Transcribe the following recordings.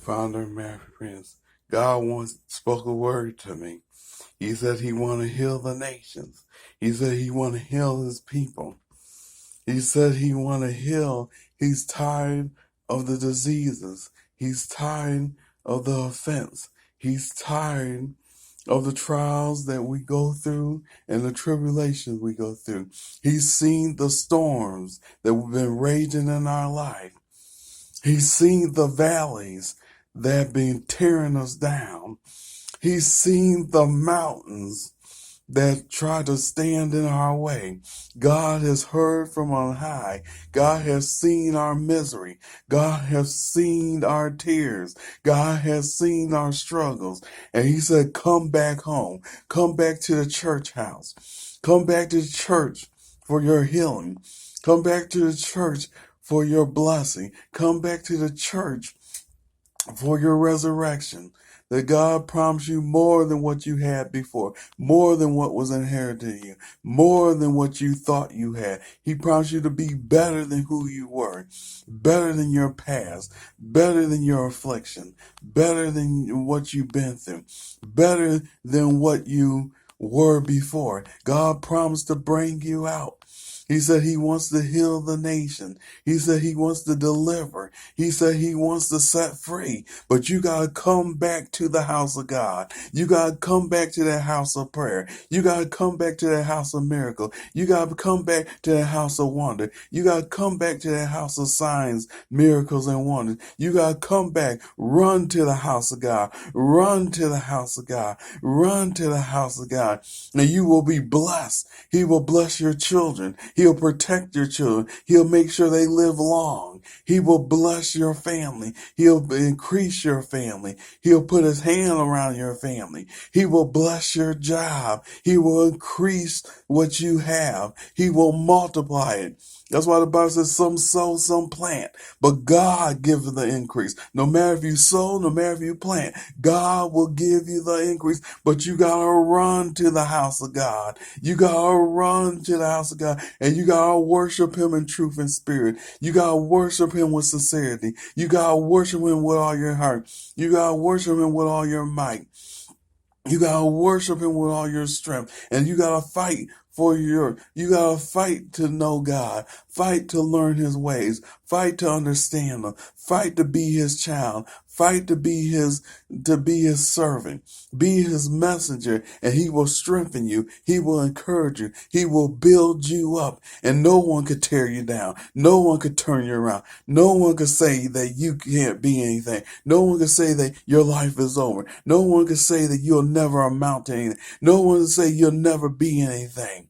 Founder Matthew Primous. God once spoke a word to me. He said he want to heal the nations. He said he want to heal his people. He said he want to heal. He's tired of the diseases. He's tired of the offense. He's tired of the trials that we go through and the tribulations we go through. He's seen the storms that have been raging in our life. He's seen the valleys that have been tearing us down. He's seen the mountains that try to stand in our way. God has heard from on high. God has seen our misery. God has seen our tears. God has seen our struggles. And he said, come back home. Come back to the church house. Come back to the church for your healing. Come back to the church for your blessing. Come back to the church for your resurrection. That God promised you more than what you had before, more than what was inherited to you, more than what you thought you had. He promised you to be better than who you were, better than your past, better than your affliction, better than what you've been through, better than what you were before. God promised to bring you out. He said he wants to heal the nation. He said he wants to deliver. He said he wants to set free. But you got to come back to the house of God. You got to come back to that house of prayer. You got to come back to that house of miracle. You got to come back to that house of wonder. You got to come back to that house of signs, miracles, and wonders. You got to come back. Run to the house of God. Run to the house of God. Run to the house of God. And you will be blessed. He will bless your children. He'll protect your children. He'll make sure they live long. He will bless your family. He'll increase your family. He'll put his hand around your family. He will bless your job. He will increase what you have. He will multiply it. That's why the Bible says some sow, some plant. But God gives the increase. No matter if you sow, no matter if you plant, God will give you the increase. But you got to run to the house of God. You got to run to the house of God. And you got to worship him in truth and spirit. You got to worship him with sincerity. You got to worship him with all your heart. You got to worship him with all your might. You gotta worship him with all your strength. And you gotta fight you gotta fight to know God. Fight to learn his ways. Fight to understand him. Fight to be his child. Fight to be his servant. Be his messenger, and he will strengthen you. He will encourage you. He will build you up, and no one could tear you down. No one could turn you around. No one could say that you can't be anything. No one could say that your life is over. No one could say that you'll never amount to anything. No one could say you'll never be anything.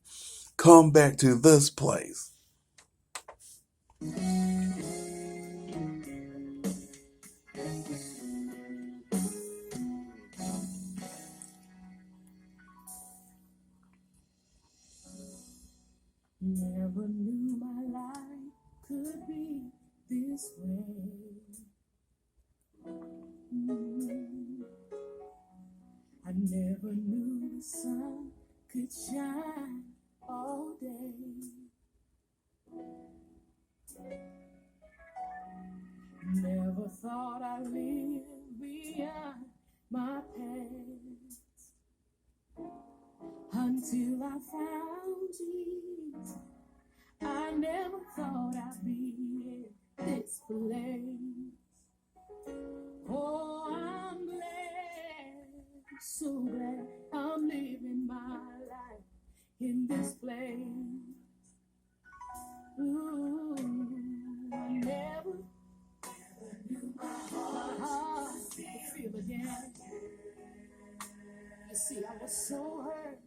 Come back to this place. Never knew my life could be this way. I never knew the sun could shine all day. Never thought I'd live beyond my past until I found Jesus. I never thought I'd be in this place. Oh, I'm glad, so glad I'm living my life in this place. Ooh, I never knew my heart could feel again. You see, I was so hurt,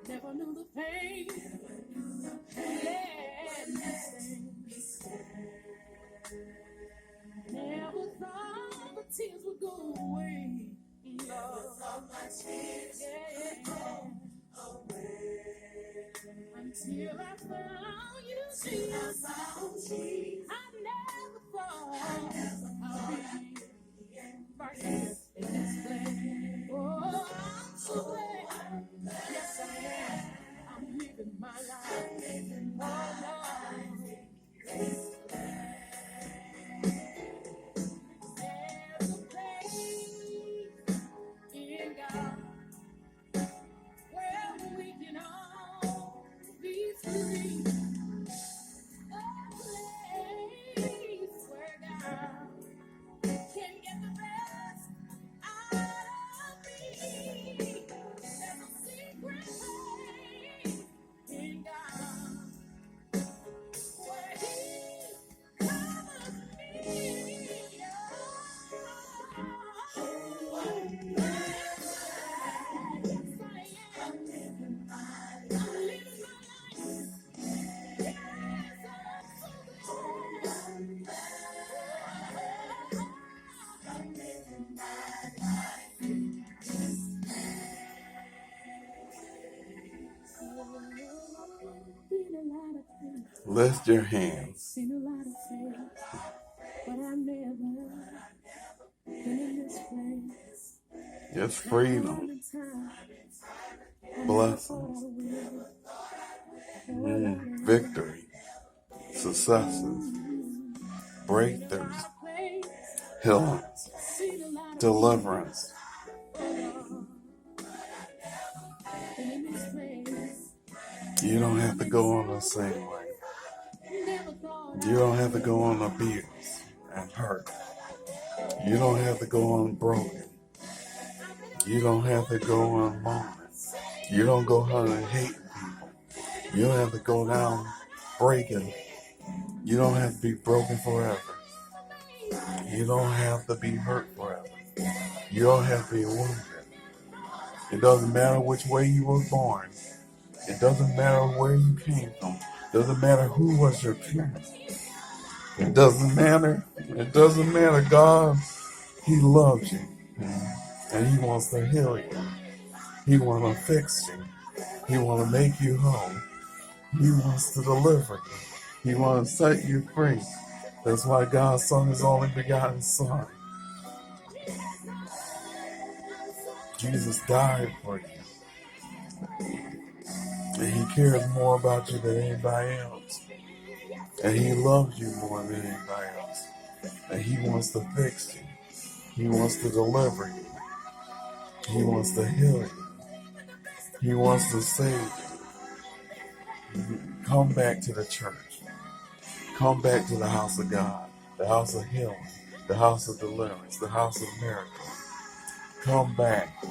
never knew the pain. Never thought the tears would go away. Never thought my tears would go away. Until I found you, Jesus. I never thought I'd be right here in this place. Oh, I'm so glad. Yes, I am. I'm living my life. Oh, Lord. Lift your hands. Seen a lot of faith, but I've never been in this place. It's freedom. Blessings. Victory. Successes. Breakthroughs. Healings. Deliverance. You don't have to go on the same way. You don't have to go on abuse and hurt. You don't have to go on broken. You don't have to go on mourning. You don't go on and hate people. You don't have to go down breaking. You don't have to be broken forever. You don't have to be hurt forever. You don't have to be wounded. It doesn't matter which way you were born. It doesn't matter where you came from. It doesn't matter who was your parents. It doesn't matter. It doesn't matter. God, He loves you. And He wants to heal you. He wants to fix you. He wants to make you whole. He wants to deliver you. He wants to set you free. That's why God sent His only begotten Son. Jesus died for you. And He cares more about you than anybody else. And He loves you more than anybody else. And He wants to fix you. He wants to deliver you. He wants to heal you. He wants to save you. Come back to the church. Come back to the house of God. The house of healing. The house of deliverance. The house of miracles. Come back.